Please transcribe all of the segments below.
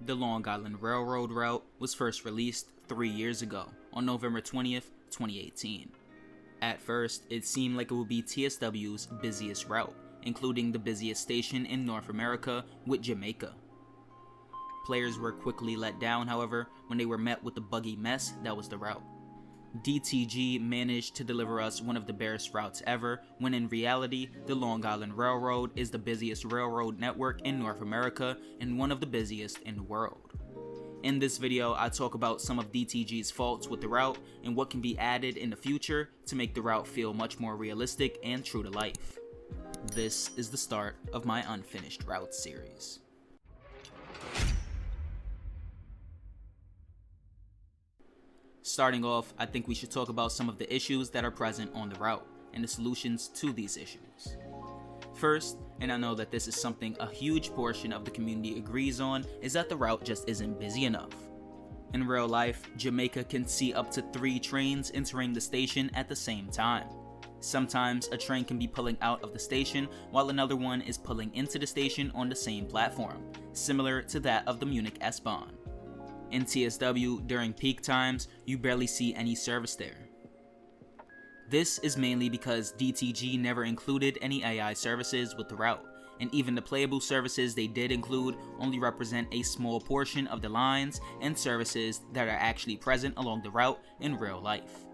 The Long Island Railroad route was first released 3 years ago, on November 20th, 2018. At first, it seemed like it would be TSW's busiest route, including the busiest station in North America with Jamaica. Players were quickly let down, however, when they were met with the buggy mess that was the route. DTG managed to deliver us one of the barest routes ever, when in reality, the Long Island Railroad is the busiest railroad network in North America and one of the busiest in the world. In this video, I talk about some of DTG's faults with the route and what can be added in the future to make the route feel much more realistic and true to life. This is the start of my Unfinished Routes series. Starting off, I think we should talk about some of the issues that are present on the route, and the solutions to these issues. First, and I know that this is something a huge portion of the community agrees on, is that the route just isn't busy enough. In real life, Jamaica can see up to 3 trains entering the station at the same time. Sometimes a train can be pulling out of the station while another one is pulling into the station on the same platform, similar to that of the Munich S-Bahn. In TSW, during peak times, you barely see any service there. This is mainly because DTG never included any AI services with the route, and even the playable services they did include only represent a small portion of the lines and services that are actually present along the route in real life.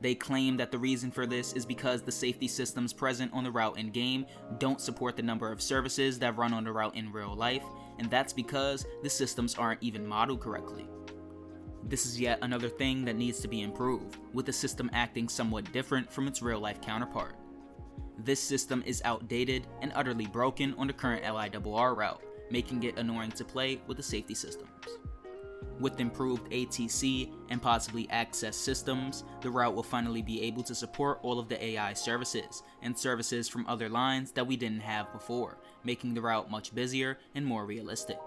They claim that the reason for this is because the safety systems present on the route in game don't support the number of services that run on the route in real life, and that's because the systems aren't even modeled correctly. This is yet another thing that needs to be improved, with the system acting somewhat different from its real life counterpart. This system is outdated and utterly broken on the current LIRR route, making it annoying to play with the safety systems. With improved ATC and possibly access systems, the route will finally be able to support all of the AI services and services from other lines that we didn't have before, making the route much busier and more realistic.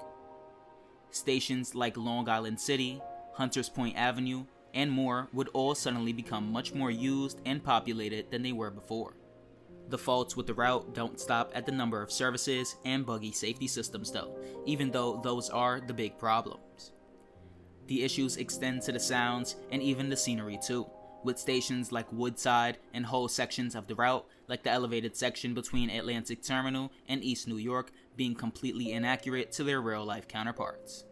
Stations like Long Island City, Hunters Point Avenue, and more would all suddenly become much more used and populated than they were before. The faults with the route don't stop at the number of services and buggy safety systems though, even though those are the big problems. The issues extend to the sounds and even the scenery too, with stations like Woodside and whole sections of the route, like the elevated section between Atlantic Terminal and East New York, being completely inaccurate to their real-life counterparts.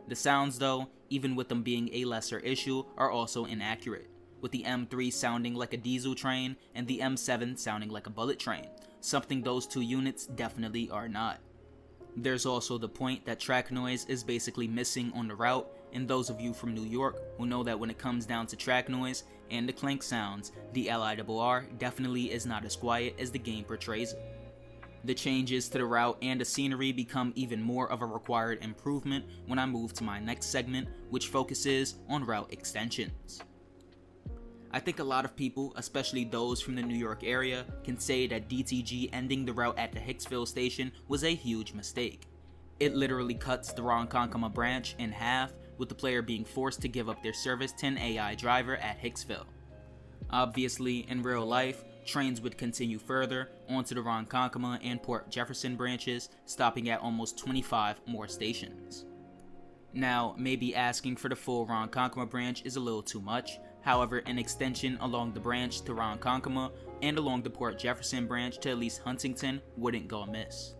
The sounds though, even with them being a lesser issue, are also inaccurate, with the M3 sounding like a diesel train and the M7 sounding like a bullet train, something those two units definitely are not. There's also the point that track noise is basically missing on the route, and those of you from New York who know that when it comes down to track noise and the clank sounds, the LIRR definitely is not as quiet as the game portrays it. The changes to the route and the scenery become even more of a required improvement when I move to my next segment, which focuses on route extensions. I think a lot of people, especially those from the New York area, can say that DTG ending the route at the Hicksville station was a huge mistake. It literally cuts the Ronkonkoma branch in half, with the player being forced to give up their service to an AI driver at Hicksville. Obviously, in real life, trains would continue further onto the Ronkonkoma and Port Jefferson branches, stopping at almost 25 more stations. Now, maybe asking for the full Ronkonkoma branch is a little too much. However, an extension along the branch to Ronkonkoma and along the Port Jefferson branch to at least Huntington wouldn't go amiss.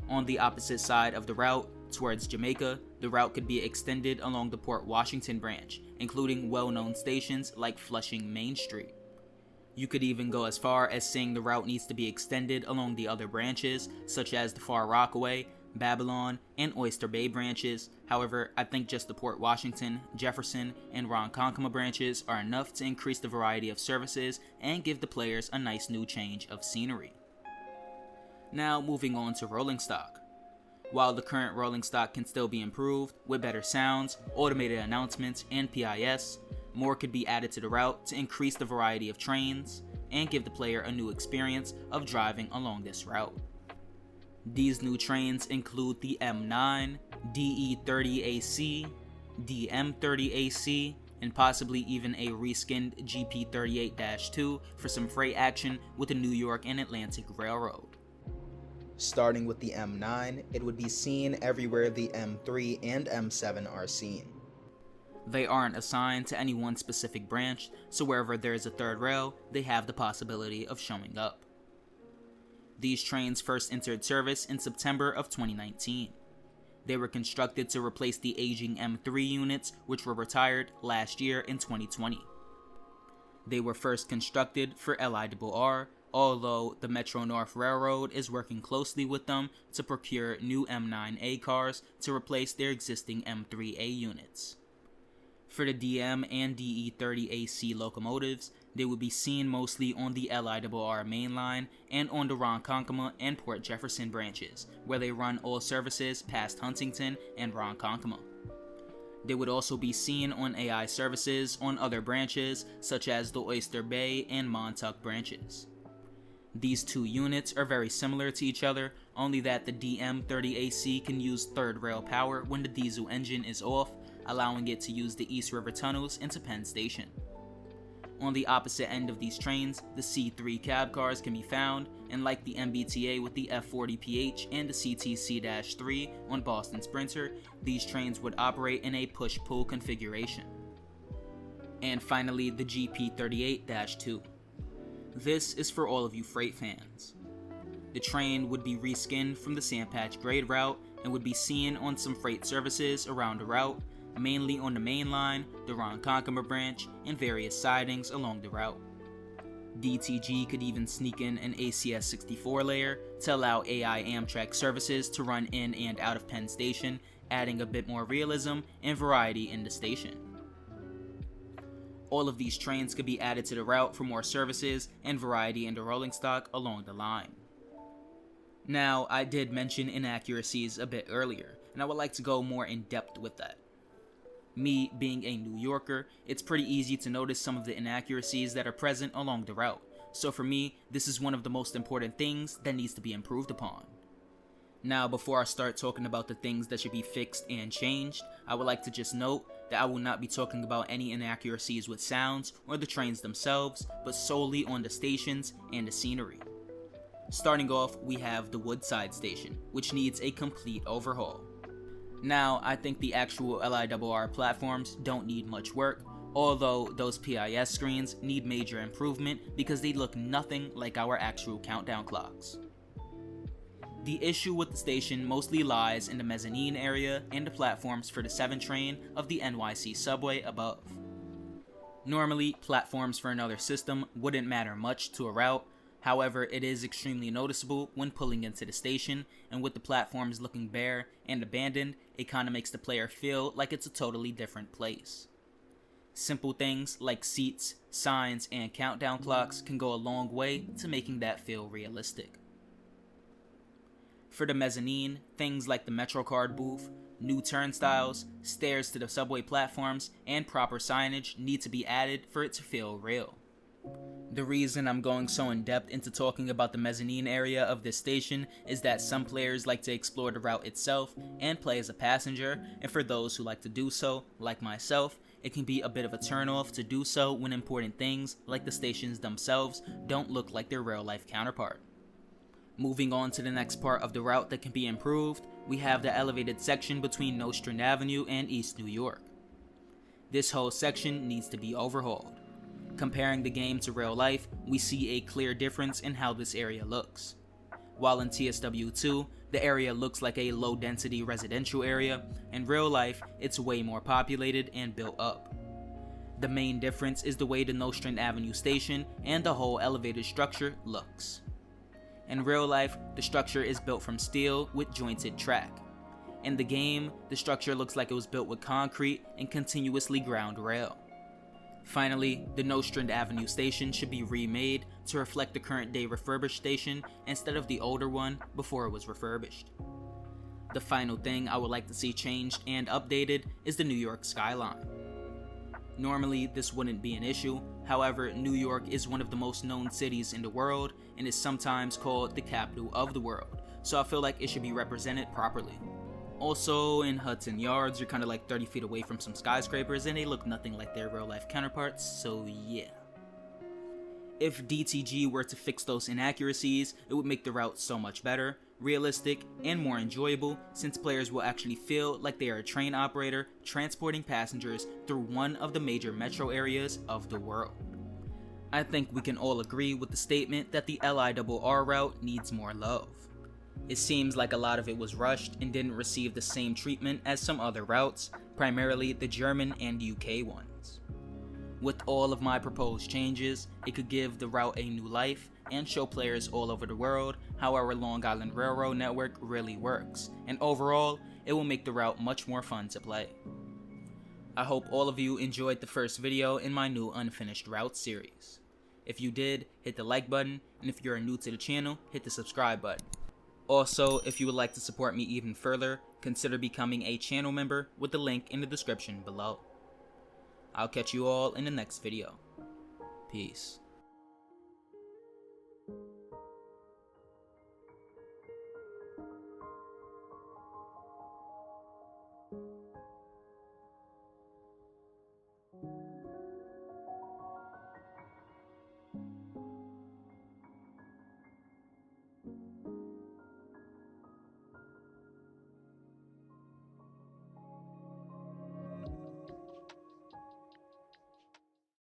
On the opposite side of the route, towards Jamaica, the route could be extended along the Port Washington branch, including well-known stations like Flushing Main Street. You could even go as far as saying the route needs to be extended along the other branches, such as the Far Rockaway, Babylon, and Oyster Bay branches. However, I think just the Port Washington, Jefferson, and Ronkonkoma branches are enough to increase the variety of services and give the players a nice new change of scenery. Now moving on to rolling stock. While the current rolling stock can still be improved with better sounds, automated announcements, and PIS, more could be added to the route to increase the variety of trains and give the player a new experience of driving along this route. These new trains include the M9, DE30AC, DM30AC, and possibly even a reskinned GP38-2 for some freight action with the New York and Atlantic Railroad. Starting with the M9, it would be seen everywhere the M3 and M7 are seen. They aren't assigned to any one specific branch, so wherever there is a third rail, they have the possibility of showing up. These trains first entered service in September of 2019. They were constructed to replace the aging M3 units, which were retired last year in 2020. They were first constructed for LIRR, although the Metro-North Railroad is working closely with them to procure new M9A cars to replace their existing M3A units. For the DM and DE30AC locomotives, they would be seen mostly on the LIRR main line and on the Ronkonkoma and Port Jefferson branches, where they run all services past Huntington and Ronkonkoma. They would also be seen on AI services on other branches, such as the Oyster Bay and Montauk branches. These two units are very similar to each other, only that the DM30AC can use third rail power when the diesel engine is off, allowing it to use the East River tunnels into Penn Station. On the opposite end of these trains, the C3 cab cars can be found, and like the MBTA with the F40PH and the CTC-3 on Boston Sprinter, these trains would operate in a push-pull configuration. And finally, the GP38-2. This is for all of you freight fans. The train would be reskinned from the Sandpatch grade route and would be seen on some freight services around the route, mainly on the main line, the Ronkonkoma branch, and various sidings along the route. DTG could even sneak in an ACS-64 layer to allow AI Amtrak services to run in and out of Penn Station, adding a bit more realism and variety in the station. All of these trains could be added to the route for more services and variety in the rolling stock along the line. Now, I did mention inaccuracies a bit earlier, and I would like to go more in depth with that. Me being a New Yorker, it's pretty easy to notice some of the inaccuracies that are present along the route, so for me, this is one of the most important things that needs to be improved upon. Now, before I start talking about the things that should be fixed and changed, I would like to just note that I will not be talking about any inaccuracies with sounds or the trains themselves, but solely on the stations and the scenery. Starting off, we have the Woodside Station, which needs a complete overhaul. Now, I think the actual LIRR platforms don't need much work, although those PIS screens need major improvement because they look nothing like our actual countdown clocks. The issue with the station mostly lies in the mezzanine area and the platforms for the 7 train of the NYC subway above. Normally, platforms for another system wouldn't matter much to a route, however, it is extremely noticeable when pulling into the station, and with the platforms looking bare and abandoned, it kinda makes the player feel like it's a totally different place. Simple things like seats, signs, and countdown clocks can go a long way to making that feel realistic. For the mezzanine, things like the MetroCard booth, new turnstiles, stairs to the subway platforms, and proper signage need to be added for it to feel real. The reason I'm going so in depth into talking about the mezzanine area of this station is that some players like to explore the route itself and play as a passenger, and for those who like to do so, like myself, it can be a bit of a turnoff to do so when important things, like the stations themselves, don't look like their real-life counterpart. Moving on to the next part of the route that can be improved, we have the elevated section between Nostrand Avenue and East New York. This whole section needs to be overhauled. Comparing the game to real life, we see a clear difference in how this area looks. While in TSW2, the area looks like a low-density residential area, in real life, it's way more populated and built up. The main difference is the way the Nostrand Avenue station and the whole elevated structure looks. In real life, the structure is built from steel with jointed track. In the game, the structure looks like it was built with concrete and continuously ground rail. Finally, the Nostrand Avenue station should be remade to reflect the current day refurbished station instead of the older one before it was refurbished. The final thing I would like to see changed and updated is the New York skyline. Normally, this wouldn't be an issue, however, New York is one of the most known cities in the world and is sometimes called the capital of the world, so I feel like it should be represented properly. Also, in Hudson Yards, you're kinda like 30 feet away from some skyscrapers and they look nothing like their real life counterparts, so yeah. If DTG were to fix those inaccuracies, it would make the route so much better, realistic, and more enjoyable since players will actually feel like they are a train operator transporting passengers through one of the major metro areas of the world. I think we can all agree with the statement that the LIRR route needs more love. It seems like a lot of it was rushed and didn't receive the same treatment as some other routes, primarily the German and UK ones. With all of my proposed changes, it could give the route a new life and show players all over the world how our Long Island Railroad network really works, and overall, it will make the route much more fun to play. I hope all of you enjoyed the first video in my new Unfinished Route series. If you did, hit the like button, and if you're new to the channel, hit the subscribe button. Also, if you would like to support me even further, consider becoming a channel member with the link in the description below. I'll catch you all in the next video. Peace.